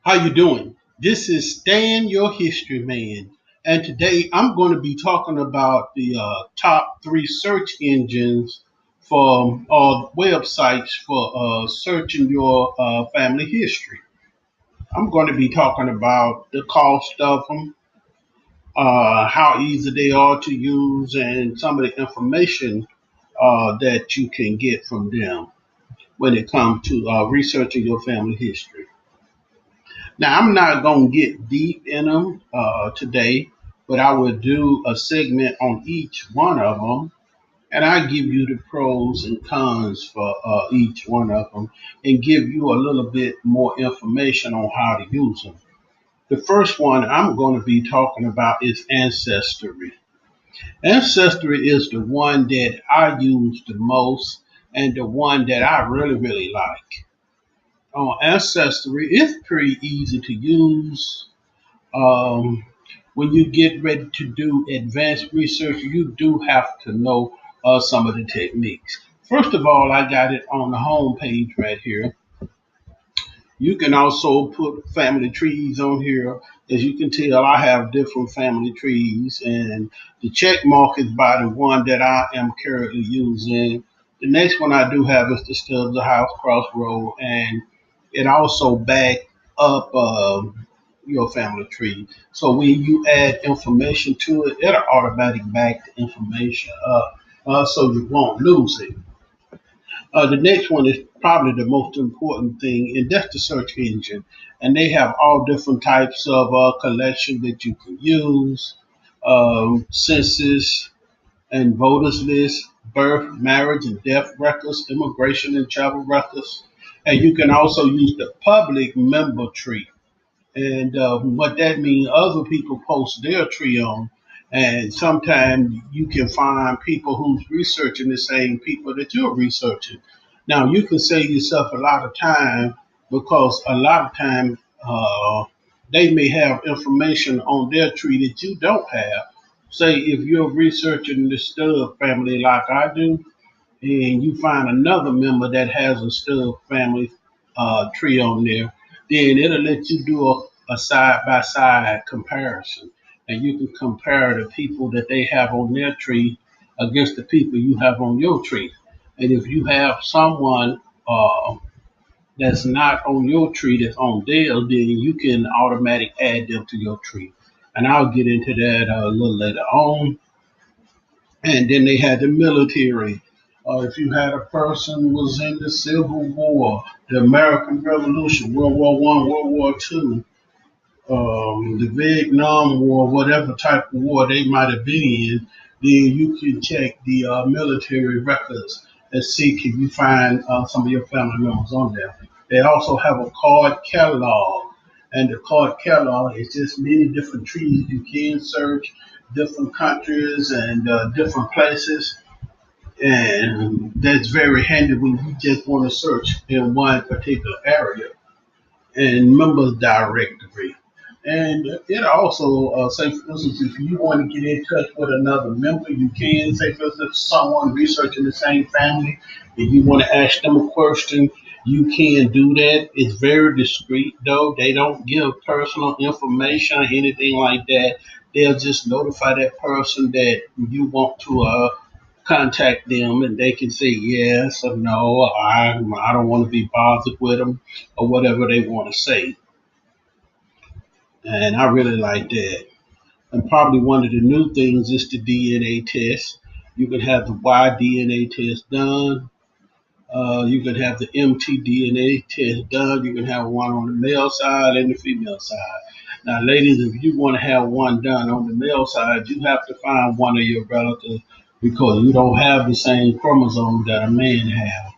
How you doing? This is Stan, your history man, and today I'm going to be talking about the top three search engines for websites for searching your family history. I'm going to be talking about the cost of them, how easy they are to use, and some of the information that you can get from them when it comes to researching your family history. Now, I'm not going to get deep in them today, but I will do a segment on each one of them, and I give you the pros and cons for each one of them, and give you a little bit more information on how to use them. The first one I'm going to be talking about is Ancestry. Ancestry is the one that I use the most and the one that I really like. Ancestry is pretty easy to use. Um, when you get ready to do advanced research, you do have to know some of the techniques. First of all, I got it on the home page right here. You can also put family trees on here. As you can tell, I have different family trees, and the check mark is by the one that I am currently using. The next one I do have is the Stubbs of House Crossroad, and it also back up your family tree. So when you add information to it, it'll automatically back the information up, so you won't lose it. The next one is probably the most important thing, and that's the search engine. And they have all different types of collection that you can use, census and voters list, birth, marriage, and death records, immigration and travel records. And you can also use the public member tree. And what that means, other people post their tree on, and sometimes you can find people who's researching the same people that you're researching. Now you can save yourself a lot of time because a lot of time they may have information on their tree that you don't have. Say if you're researching the Stubb family like I do, and you find another member that has a Stubb family tree on there, then it'll let you do a side by side comparison. And you can compare the people that they have on their tree against the people you have on your tree. And if you have someone that's not on your tree that's on theirs, then you can automatically add them to your tree. And I'll get into that a little later on. And then they had the military. If you had a person was in the Civil War, the American Revolution, World War One, World War Two, the Vietnam War, whatever type of war they might have been in, then you can check the military records and see can you find some of your family members on there. They also have a card catalog, and the card catalog is just many different trees you can search, different countries and different places, and that's very handy when you just want to search in one particular area. And members directory. And it also, say for instance, if you want to get in touch with another member, you can. Say for instance, someone researching the same family, and you want to ask them a question, you can do that. It's very discreet, though. They don't give personal information or anything like that. They'll just notify that person that you want to contact them, and they can say yes or no. I don't want to be bothered with them or whatever they want to say. And I really like that. And probably one of the new things is the DNA test. You can have the Y DNA test done. You can have the mtDNA test done. You can have one on the male side and the female side. Now, ladies, if you want to have one done on the male side, you have to find one of your relatives because you don't have the same chromosome that a man has.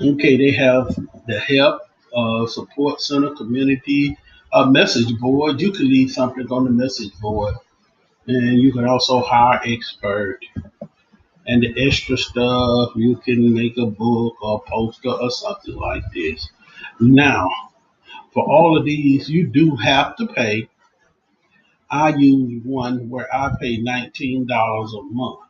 Okay, they have the help, support center, community, message board. You can leave something on the message board, and you can also hire expert. And the extra stuff, you can make a book or poster or something like this. Now, for all of these, you do have to pay. I use one where I pay $19 a month,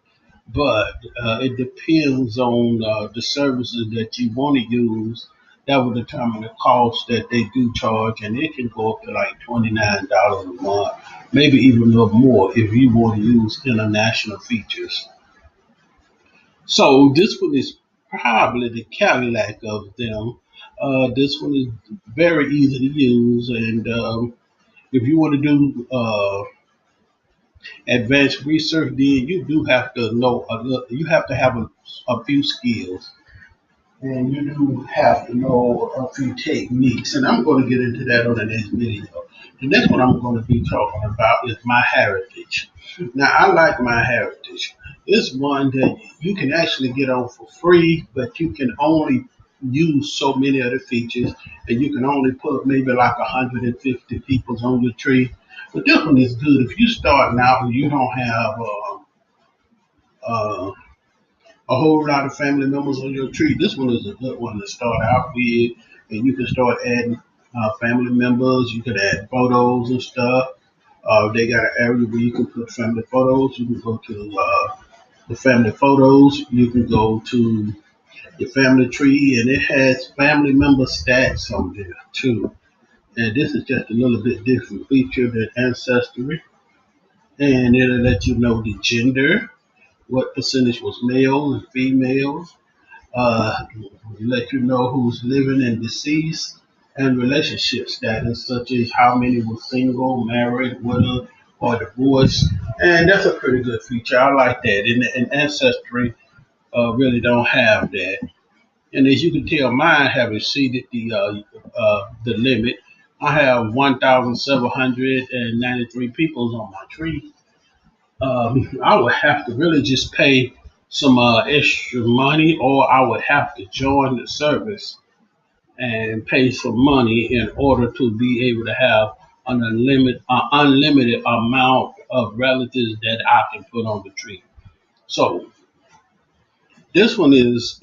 but it depends on the services that you want to use. that will determine the cost that they do charge, and it can go up to like $29 a month, maybe even a little more if you want to use international features. So this one is probably the Cadillac of them. This one is very easy to use, and if you want to do advanced research, then you do have to know you have to have a few skills, and you do have to know a few techniques. And I'm going to get into that on the next video. The next one I'm going to be talking about is MyHeritage. Now, I like MyHeritage. It's one that you can actually get on for free, but you can only use so many of the features, and you can only put maybe like 150 people on your tree. But this one is good if you starting out and you don't have uh, a whole lot of family members on your tree. This one is a good one to start out with, and you can start adding family members. You can add photos and stuff. They got an area where you can put family photos. You can go to the family photos. You can go to your family tree, and it has family member stats on there too. And this is just a little bit different feature than Ancestry, and it'll let you know the gender, what percentage was male and female, let you know who's living and deceased, and relationship status, such as how many were single, married, widow, or divorced. And that's a pretty good feature. I like that. And Ancestry really don't have that. And as you can tell, mine have exceeded the limit. I have 1,793 people on my tree. I would have to really just pay some extra money, or I would have to join the service and pay some money in order to be able to have an unlimited amount of relatives that I can put on the tree. So this one is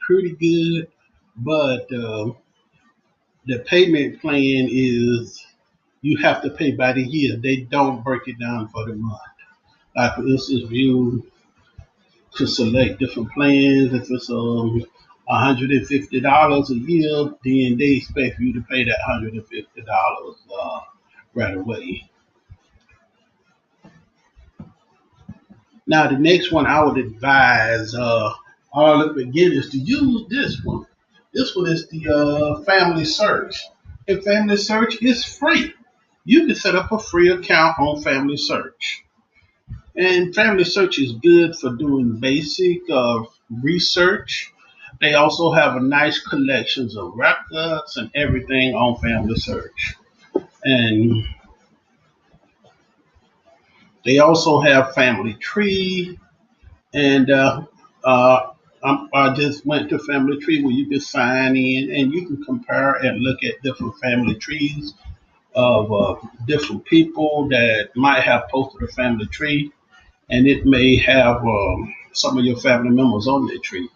pretty good, but the payment plan is you have to pay by the year. They don't break it down for the month. Like for instance, if you to select different plans. If it's $150 a year, then they expect you to pay that $150 right away. Now, the next one I would advise all the beginners to use this one. This one is the FamilySearch. And FamilySearch is free. You can set up a free account on FamilySearch. And FamilySearch is good for doing basic research. They also have a nice collections of records and everything on FamilySearch. And they also have Family Tree. And I just went to Family Tree where you can sign in and you can compare and look at different family trees of different people that might have posted a family tree, and it may have some of your family members on their tree.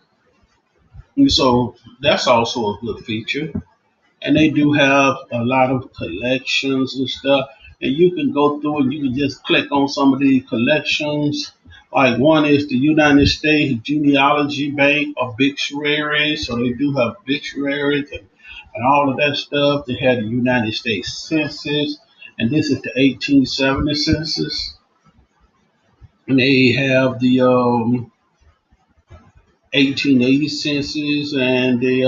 And so that's also a good feature. And they do have a lot of collections and stuff. And you can go through and you can just click on some of these collections. Like one is the United States Genealogy Bank Obituaries. So they do have obituaries and all of that stuff. They have the United States Census. And this is the 1870 census. And they have the 1880 census and the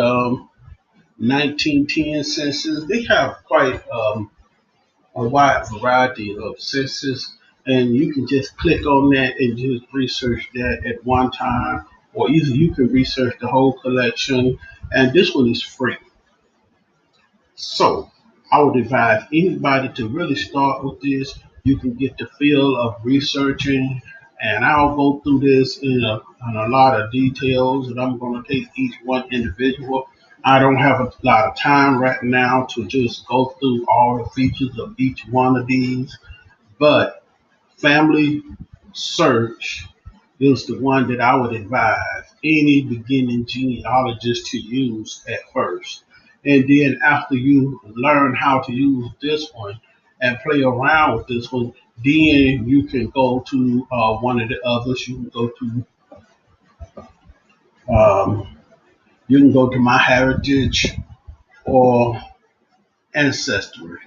1910 census. They have quite a wide variety of census, and you can just click on that and just research that at one time, or either you can research the whole collection. And this one is free. So I would advise anybody to really start with this. You can get the feel of researching, and I'll go through this in a lot of details, and I'm going to take each one individual. I don't have a lot of time right now to just go through all the features of each one of these, but Family Search is the one that I would advise any beginning genealogist to use at first. And then after you learn how to use this one and play around with this one, then you can go to one of the others. Um, you can go to MyHeritage, or Ancestry.